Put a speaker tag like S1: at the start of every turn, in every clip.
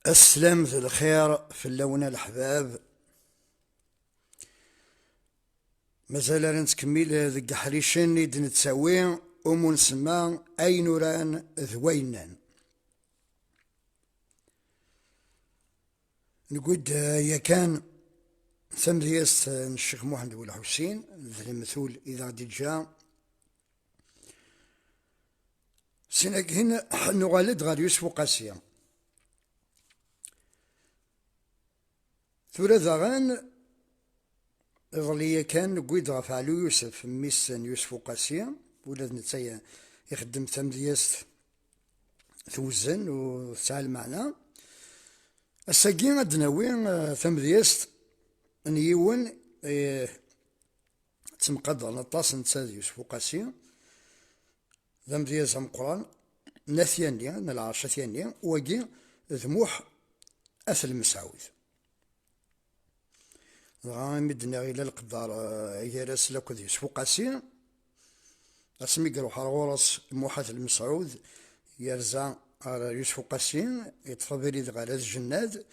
S1: السلام ذو الخير في اللون الأحباب. مازال راه نتكمل ذك حريشن اللي نتساوي نسمى أي نوران ذوينان. نقول يا كان ثم دياس الشيخ محمد بن الحسين ذي المثول إذا غادي جا سنك هنا نغالد غير يوسف قاسية ثورة ذاغان إظلية كان نقول غاف على يوسف ميس يوسف قاسية ولاد نتايا يخدم ثم دياس توزن وتسعى المعنى الساقين غاد ناوي ثم دياس نيون تمقدر نطاس نتا يوسف قاسية ثم دياس مقران ناثيانيا نالعرشة ثانية وكي ذموح أثل مسعود غامدنا إلى القدار يراس لكذ يوسف قاسي اسمي يروح غورس موحث المسعود يرزع على يوسف قاسي يتفضل غير الجناد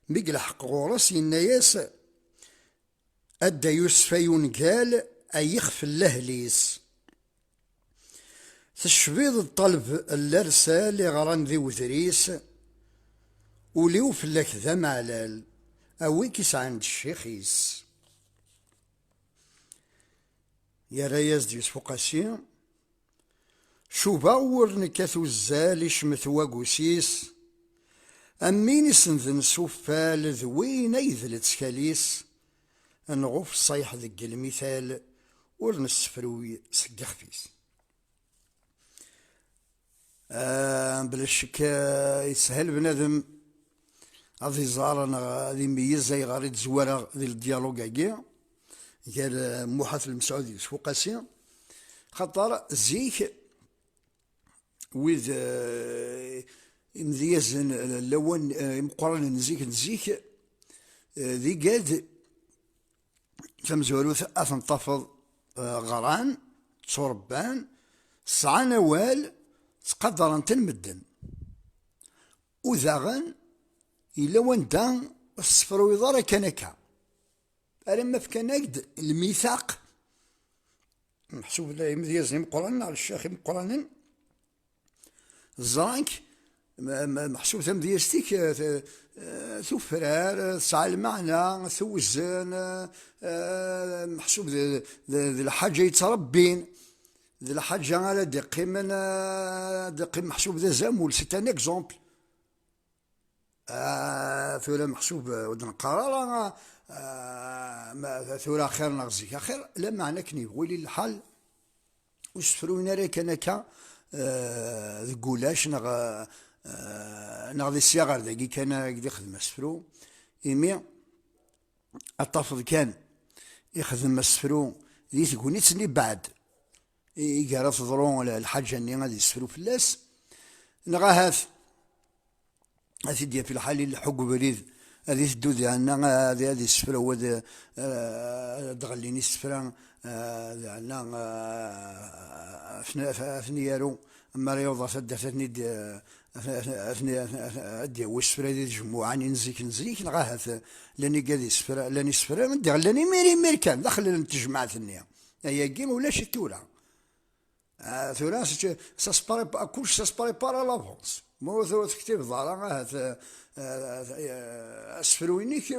S1: ميق لحق غورس يناياس أدى يوسف ينقال أي يخف اللهليس تشبيض الطلب الأرسال غران ذي وثريس وليو فلاك ذا معلال أويكيس عند الشيخيس يا رياز ديوس فوقاسي شو باور نكاثو الزال شمث واقوسيس أمين يسنذن سوفال ذوين أيذل تسكاليس نغوف صيح ذق المثال ورنسفروي سقخفيس بلا شك يسهل بنادم غادي زارنا غادي يميز زي غادي تزوار ذي الديالوج كاع قال موحث المسعود يوسف قاسي خاطر زيك ويذ مزيازن اللون مقارن نزيك ذي قاد تمزولو أثن طفض غران تشربان سعى نوال تقدر أن تنمدن وذاغن إلا واندا السفر يضار كنكا ألما في كناكد الميثاق محسوب لا يمديزني مقرن على الشيخ مقرن زانك محسوب ثم ديستيك ثفرار سعى المعنى ثوزن محسوب ذي الحاجة يتربين ذي الحاجة على دقي من دقي محسوب ذا زامول سيت ان اكزومبل ثورة محسوب ودن قرار ثورة خير نغزيك خير لا معنى كني ولي الحال وسفرونا راه كانك ذقولاش نغ ذي الصياغر ذاكي كان يدي يخدم السفرو إيمي الطفل كان يخدم السفرو ذي تقولي تسني بعد يقرا تضرون الحاجة اللي غادي يسفرو فلاس نغا هاث أثيدي في الحال الحق بريد هذه تدو ديالنا هذه السفرة ود دغليني السفرة ديالنا أثنيارو أما رياضة فدفتني أدي والسفرة دي جموعة نزيك نغاها لاني قادي السفرة لاني السفرة من دغل لاني ميري كان داخل التجمع ثنية هي كيما ولا شي تورا ثورا ساسباري كلشي ساسباري بارا لافونس مو ثورا تكتب ضارا اسفروينيك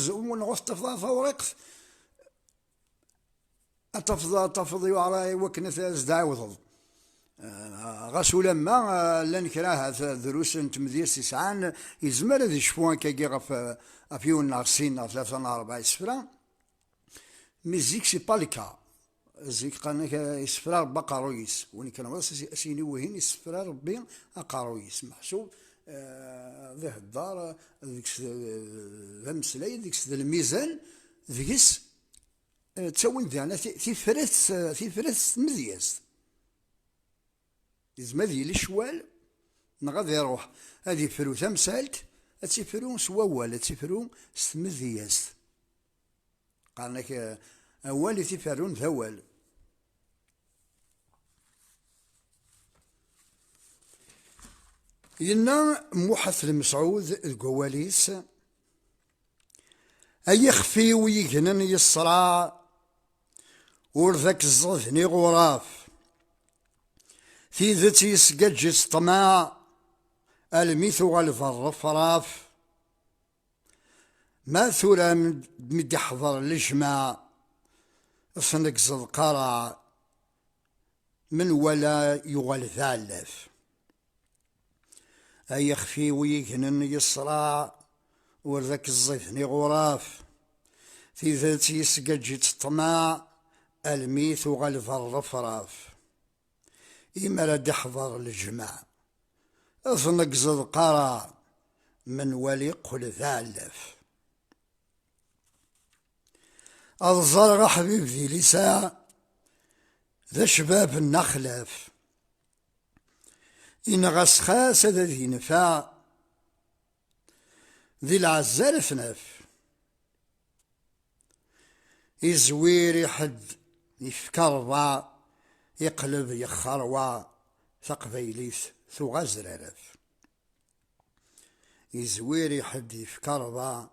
S1: ونغوص تفضل فورق تفضي على وكنة زداوض غاسو لما لان كراها دروس تمدير سيسعان يزمر ذي شفوان كاكي غف افيون ناقصين 3 4 سفرا ميزيك سي باليكا زيك قالك يسفرا ربا قارويس وني كان واس اسيني وهين يسفرا ربي قارويس محسوب ذا الدار ذيك ذا مسلاي ذيك الميزان ذيكس تساوين ديالنا في فرث مزياز إذا ذي الشوال نغادي يروح هذه فرو تمسالت تسفرون سواوال تسفرون ستمذياز قال لك أول تفرون ذوال ينا موحث المسعود القواليس أي خفي ويجنن يصرع ورذاك الزظني غراف في ذاتي سقجس طماع الميثو غالفر فراف ما ثورة مدي حضر الجماع صندق زد قرع من ولا يغال ثالث أي خفي ويجنن يصرع ورذاك الزظني غراف في ذاتي سقجس طماع الميثو غالفر فراف إما لا يحضر الجماع أصنق زد قرع من ولي قل ثالث الزرع حبيب ذي لساء ذا شباب النخلف إن غس خاس ذي نفاع ذي العزال فنف يزوير حد يفكر يقلب يخروى ثقبيليث ثو غزرارف يزوير حد يفكر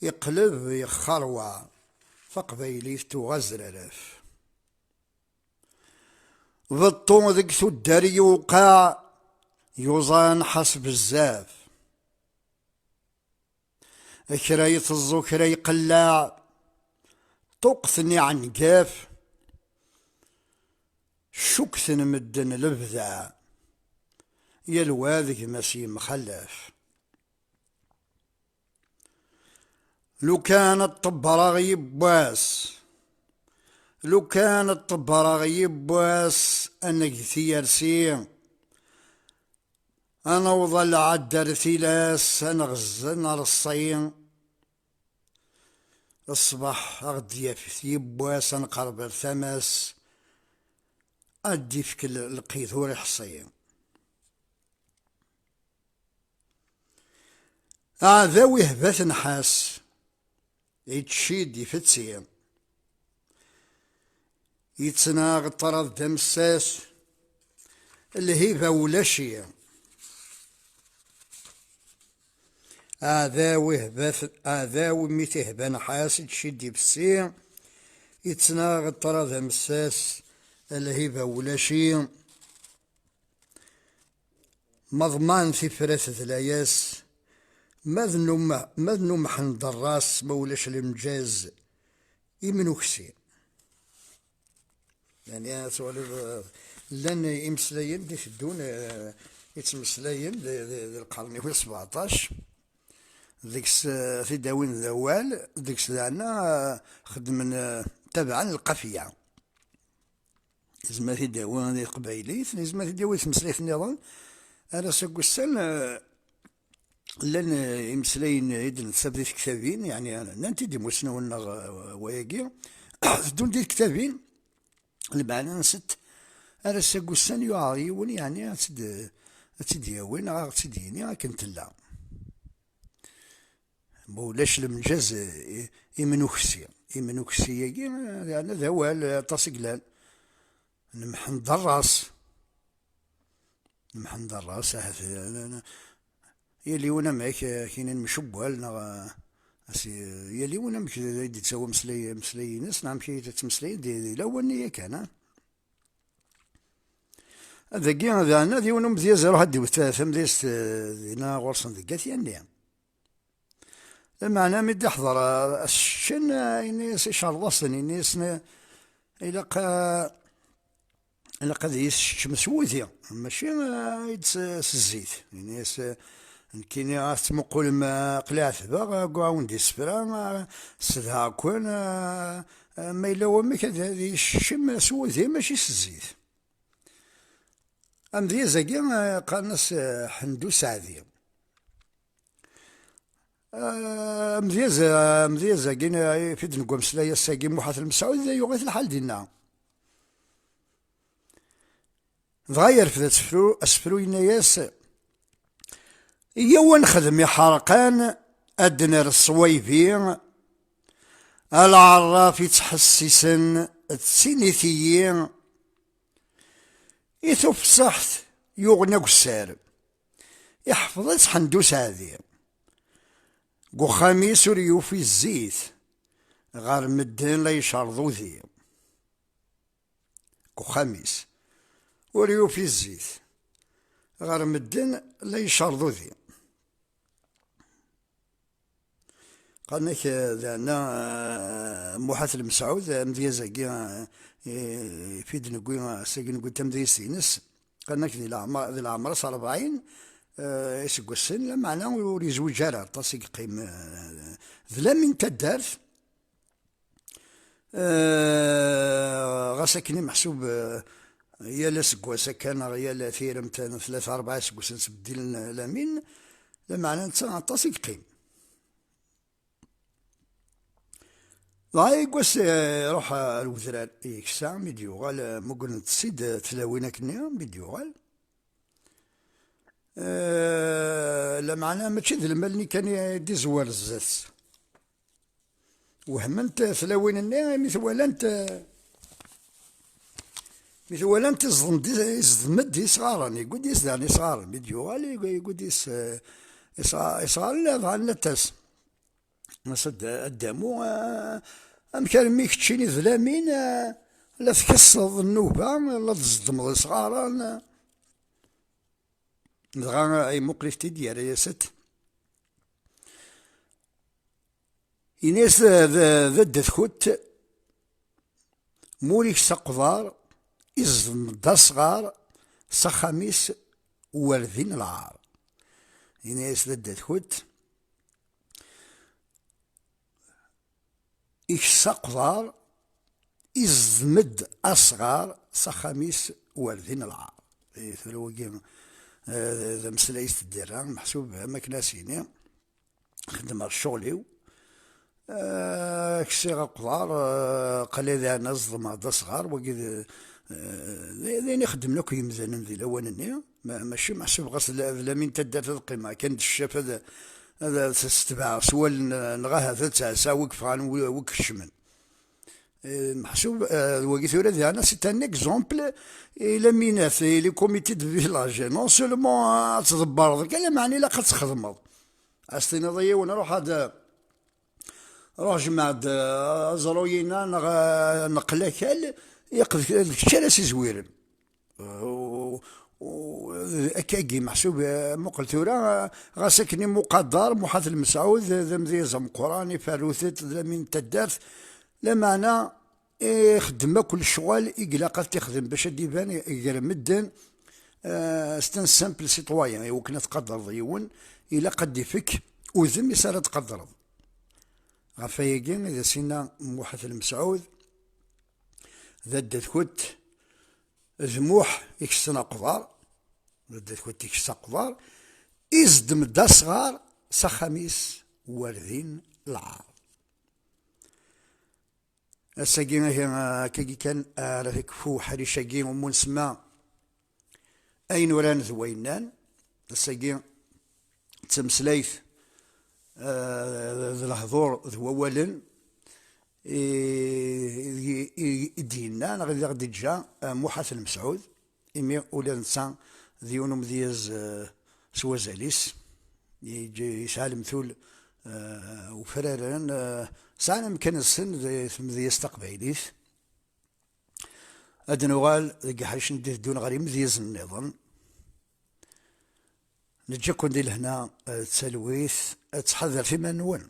S1: يقلب يخروى ثقبيليث ثو غزرارف بالطون ذك ثو الدار يوقع يوزان حسب الزاف كرا يطزو كرا يقلع طقثني عن قاف شكثن مدن لبذا يلواذك ماشي مخلف لو كان الطبرة غيب واس لو كان الطبرة غيب واس انك ثيرسي انا وظل عدر ثلاس انا غزن رصين الصباح غدي في يبواس نقرب الثمس أدي في كل القيثور حصين هذا وهبة نحاس يتشيد يفتسي يتسناغ طرد دمساس الهيبة ولا شي هذا وهبة هذا وميتهبة نحاس يتشيد يبسي يتسناغ طرد دمساس الهيبة ولا شي مضمان في فرث ثلاياس مذنو محن الراس مولاش المجاز يمنوكسي يعني سؤال لان يمسلاين دي شدون يتمسلاين القرن 17 ديكس في داوين ذوال ديكس لعنا خدمن تبعا القافية زما في داوين قبايليت زما في داوين تمسلايت النظام انا ساكوسان لان يمسلاين يدن سبدي كتابين يعني نانتي دي مسنون وياكي دون دي كتابين المعنى نست انا ساكوسان يعاون يعني تدياوين غا تديني كنت لا مولاش المنجاز يمنوكسي ياكي يعني ذوال طاسقلال نمحن الراس يلي ونا معك كاينين مشبوال يلي ونا مك يدي تسوى مسلي ناس نعم كي تمسلي دي الاول نيه كان هذا كي هذا انا دي ونم دي زرو هدي ثم ديست دينا غورسن دقات يعني المعنى مدي احضر الشن ينيس شرطسن ينيس الى الا قد يشمس وذي ماشي يدس الزيت يعني كاين تمقول ما قلاث باغ كاع دي سفرا سدها كون ما الا هو كذا هذه الشم سوذي ماشي الزيت ام ذي زكي قالناس حندو سعدي مذيزا كاين في دنقوم سلايا الساقي محاث المسعود يغيث الحال ديالنا تغير في اسفرو يناياس يوا نخدم يحرقان ادنر الصويبي العراف يتحسسن السينيثيين يثوب صحت يغنى قسار يحفظ حندوس هذه قو خميس وريو في الزيت غار مدين لا يشرضو ذي قو خميس وريو في الزيت غار مدين لا يشرضو ذي قال لك لأن موحات المسعود مديازاكي في دنقوي ساكن قلت مدي سينس قال لك ذي العمر 40 يسقو السن لا معنى وريزوج جارة طاسي قيم ذلا من تدارت غاساكني محسوب يا سقوا سكان يا ثيرم 3 4 سقوا سنسبدل لامين لا معنى نتا طاسي قيم ضاي قوس روح الوزراء يكسا ميديوغال مقول تسيد تلاوينا كنيا ميديوغال لا معناه ماشي ذا المالني كان يدي زوار الزات وهمنت تلاوين النيا مثل انت زمد يصغارن يقول يزداني صغار ميديوغال يقول يصغار لا ظهرنا تاس نصد الدمو أمكان ميك تشيني ظلامين لا تكسر النوبة لا تصدم صغارا دغا أي مقلفتي ديال يا ست إناس ذا دثكوت موريك سقضار إزم دا صغار سخاميس وردين العار إناس ذا دثكوت إكساقضار إزمد أصغار سخاميس وردين العار ثلوكي ذا مسلايس الدران محسوب مكناسيني خدم الشغليو كسي قضار قال ذا نظم هذا صغار وكذا ذي نخدم لك يمزان ذي الاولاني ماشي محسوب غسل لا من تدات القيمه كان الشاف هذا تستبع سوال نغاه هذا تاع وقف عن وكشمن محسوب وقيت ولاد انا سيت ان اكزومبل الى ميناث لي كوميتي دو فيلاج نون سولمون تدبر كاع معني لا تخدم استينا ضيا وانا نروح هذا روح جمع زروينا نقلاكال يقذ الشارع زويرن أكاكي محسوب مقل ثورة غاسكني مقدر محاث المسعود ذا مذيزم قراني فاروثت ذا من تدارت لا معنى خدمة كل شغال إقلاقات تخدم باش ديبان يقرا مدن ستان سامبل سيتوايان وكنا تقدر ضيون إلا قد يفك وذم يسار تقدر غفايقين إذا سينا محاث المسعود ذا دثكوت ذموح يكسنا قضار بدات كنت يكسا قضار إزدم دا صغار سخميس وردين العار الساقين هي كي كان راك فو حريشاقين ومون سما أين وران ذوينان الساقين تمسلايث ذا الهضور ذو أولا دينا غادي جا محاث المسعود إمي أولا نسان ذيونو مدياز سوازاليس يجي يسعى المثول وفراران ساعنا مكان السن مدياز تقبايليث أدنوغال ذي حريش ندير دون غريم مدياز النظام نجا كون دي لهنا تسلويث تحضر فيما نون